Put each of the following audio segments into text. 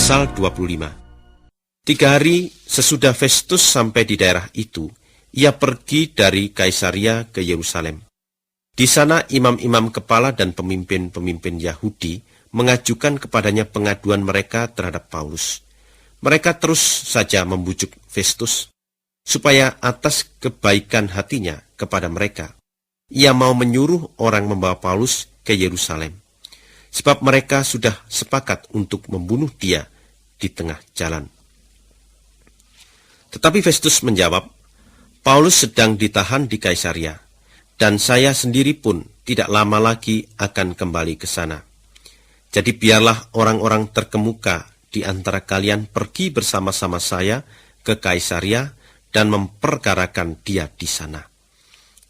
Pasal 25. 3 hari sesudah Festus sampai di daerah itu, ia pergi dari Kaisaria ke Yerusalem. Di sana imam-imam kepala dan pemimpin-pemimpin Yahudi mengajukan kepadanya pengaduan mereka terhadap Paulus. Mereka terus saja membujuk Festus, supaya atas kebaikan hatinya kepada mereka, ia mau menyuruh orang membawa Paulus ke Yerusalem. Sebab mereka sudah sepakat untuk membunuh dia di tengah jalan. Tetapi Festus menjawab, Paulus sedang ditahan di Kaisaria, dan saya sendiri pun tidak lama lagi akan kembali ke sana. Jadi biarlah orang-orang terkemuka di antara kalian pergi bersama-sama saya ke Kaisaria dan memperkarakan dia di sana.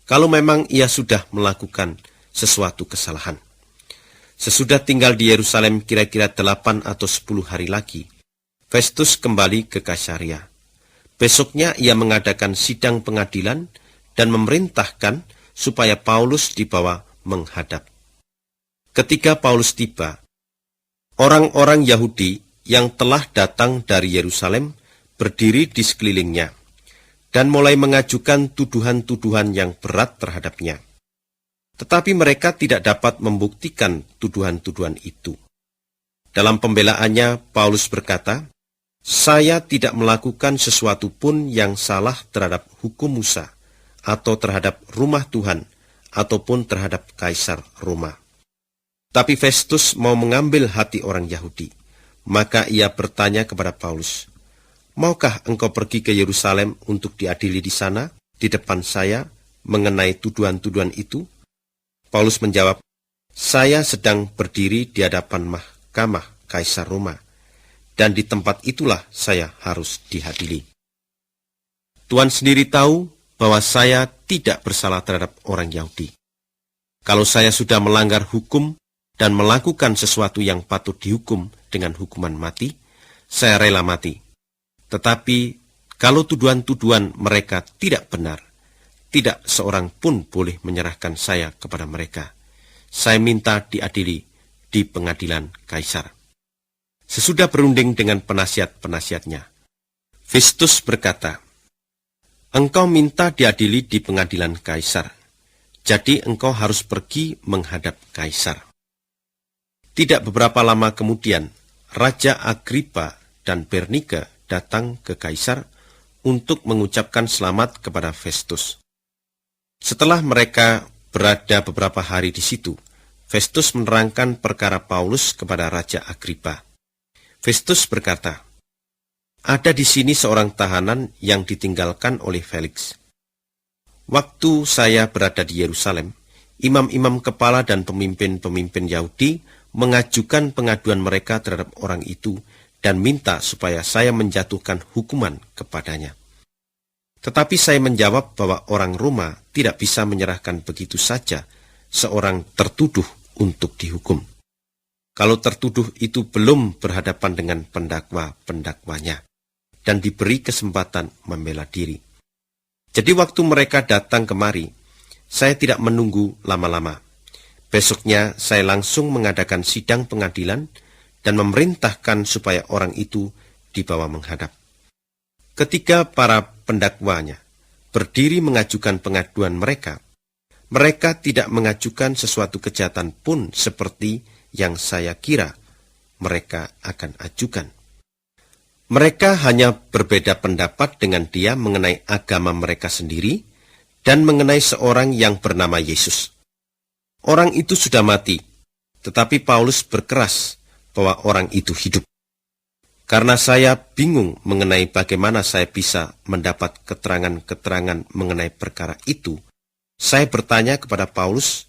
Kalau memang ia sudah melakukan sesuatu kesalahan. Sesudah tinggal di Yerusalem kira-kira 8 atau 10 hari lagi, Festus kembali ke Kaisaria. Besoknya ia mengadakan sidang pengadilan dan memerintahkan supaya Paulus dibawa menghadap. Ketika Paulus tiba, orang-orang Yahudi yang telah datang dari Yerusalem berdiri di sekelilingnya dan mulai mengajukan tuduhan-tuduhan yang berat terhadapnya. Tetapi mereka tidak dapat membuktikan tuduhan-tuduhan itu. Dalam pembelaannya, Paulus berkata, saya tidak melakukan sesuatu pun yang salah terhadap hukum Musa, atau terhadap rumah Tuhan, ataupun terhadap Kaisar Roma. Tapi Festus mau mengambil hati orang Yahudi. Maka ia bertanya kepada Paulus, maukah engkau pergi ke Yerusalem untuk diadili di sana, di depan saya, mengenai tuduhan-tuduhan itu? Paulus menjawab, saya sedang berdiri di hadapan mahkamah Kaisar Roma, dan di tempat itulah saya harus dihadili. Tuhan sendiri tahu bahwa saya tidak bersalah terhadap orang Yahudi. Kalau saya sudah melanggar hukum dan melakukan sesuatu yang patut dihukum dengan hukuman mati, saya rela mati. Tetapi kalau tuduhan-tuduhan mereka tidak benar, tidak seorang pun boleh menyerahkan saya kepada mereka. Saya minta diadili di pengadilan Kaisar. Sesudah berunding dengan penasihat-penasihatnya, Festus berkata, engkau minta diadili di pengadilan Kaisar, jadi engkau harus pergi menghadap Kaisar. Tidak beberapa lama kemudian, Raja Agripa dan Bernike datang ke Kaisar untuk mengucapkan selamat kepada Festus. Setelah mereka berada beberapa hari di situ, Festus menerangkan perkara Paulus kepada Raja Agripa. Festus berkata, ada di sini seorang tahanan yang ditinggalkan oleh Felix. Waktu saya berada di Yerusalem, imam-imam kepala dan pemimpin-pemimpin Yahudi mengajukan pengaduan mereka terhadap orang itu dan minta supaya saya menjatuhkan hukuman kepadanya. Tetapi saya menjawab bahwa orang Roma tidak bisa menyerahkan begitu saja seorang tertuduh untuk dihukum, kalau tertuduh itu belum berhadapan dengan pendakwa-pendakwanya dan diberi kesempatan membela diri. Jadi waktu mereka datang kemari, saya tidak menunggu lama-lama. Besoknya saya langsung mengadakan sidang pengadilan dan memerintahkan supaya orang itu dibawa menghadap. Ketika para pendakwanya berdiri mengajukan pengaduan mereka, mereka tidak mengajukan sesuatu kejahatan pun seperti yang saya kira mereka akan ajukan. Mereka hanya berbeda pendapat dengan dia mengenai agama mereka sendiri dan mengenai seorang yang bernama Yesus. Orang itu sudah mati, tetapi Paulus berkeras bahwa orang itu hidup. Karena saya bingung mengenai bagaimana saya bisa mendapat keterangan-keterangan mengenai perkara itu, saya bertanya kepada Paulus,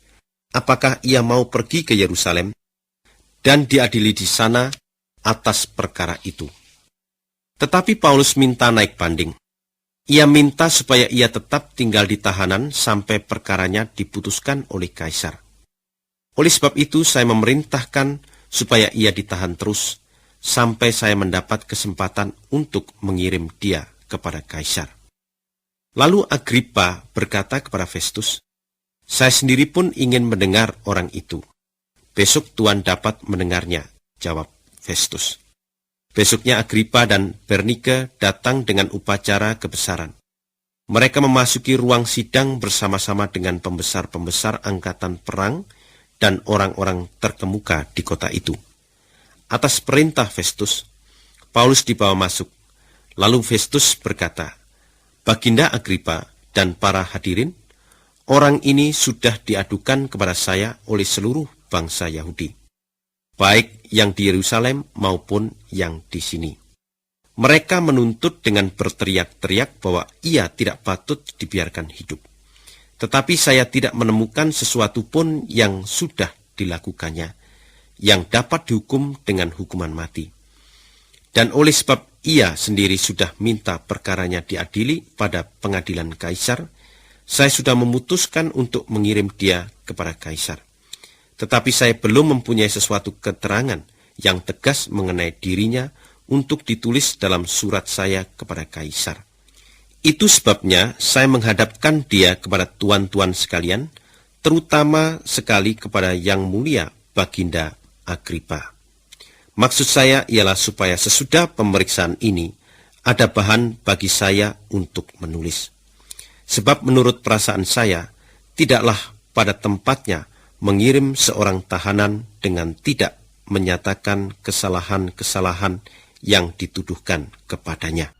apakah ia mau pergi ke Yerusalem dan diadili di sana atas perkara itu. Tetapi Paulus minta naik banding. Ia minta supaya ia tetap tinggal di tahanan sampai perkaranya diputuskan oleh Kaisar. Oleh sebab itu saya memerintahkan supaya ia ditahan terus, sampai saya mendapat kesempatan untuk mengirim dia kepada Kaisar. Lalu Agripa berkata kepada Festus, saya sendiri pun ingin mendengar orang itu. Besok Tuan dapat mendengarnya, jawab Festus. Besoknya Agripa dan Bernike datang dengan upacara kebesaran. Mereka memasuki ruang sidang bersama-sama dengan pembesar-pembesar angkatan perang dan orang-orang terkemuka di kota itu. Atas perintah Festus, Paulus dibawa masuk. Lalu Festus berkata, "Baginda Agripa dan para hadirin, orang ini sudah diadukan kepada saya oleh seluruh bangsa Yahudi, baik yang di Yerusalem maupun yang di sini. Mereka menuntut dengan berteriak-teriak bahwa ia tidak patut dibiarkan hidup. Tetapi saya tidak menemukan sesuatu pun yang sudah dilakukannya, yang dapat dihukum dengan hukuman mati. Dan oleh sebab ia sendiri sudah minta perkaranya diadili pada pengadilan Kaisar, saya sudah memutuskan untuk mengirim dia kepada Kaisar. Tetapi saya belum mempunyai sesuatu keterangan yang tegas mengenai dirinya untuk ditulis dalam surat saya kepada Kaisar. Itu sebabnya saya menghadapkan dia kepada tuan-tuan sekalian, terutama sekali kepada Yang Mulia Baginda Agripa. Maksud saya ialah supaya sesudah pemeriksaan ini ada bahan bagi saya untuk menulis. Sebab menurut perasaan saya, tidaklah pada tempatnya mengirim seorang tahanan dengan tidak menyatakan kesalahan-kesalahan yang dituduhkan kepadanya."